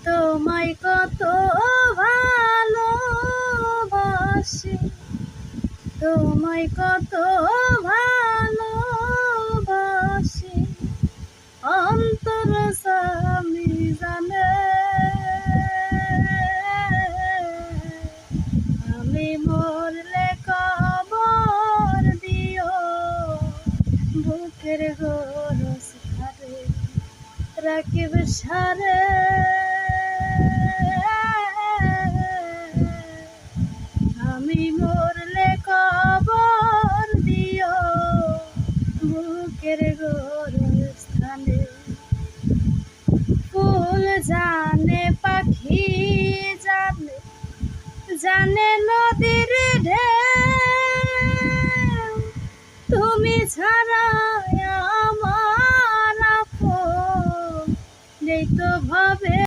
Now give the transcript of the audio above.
তোমায় কত ভালোবাসি, তোমায় কত ভালোবাসি, অন্তর স্বামী জানে। আমি মরলে কবর দিও বুকের গোরস খারে রাখিব সারে। আমি মরলে কবর দিও বুকের গোরস খারে। ফুল জানে পাখি জানে, জানে নদীর ঢেউ, তুমি ছাড়া আমার আপন নেই তো ভাবে।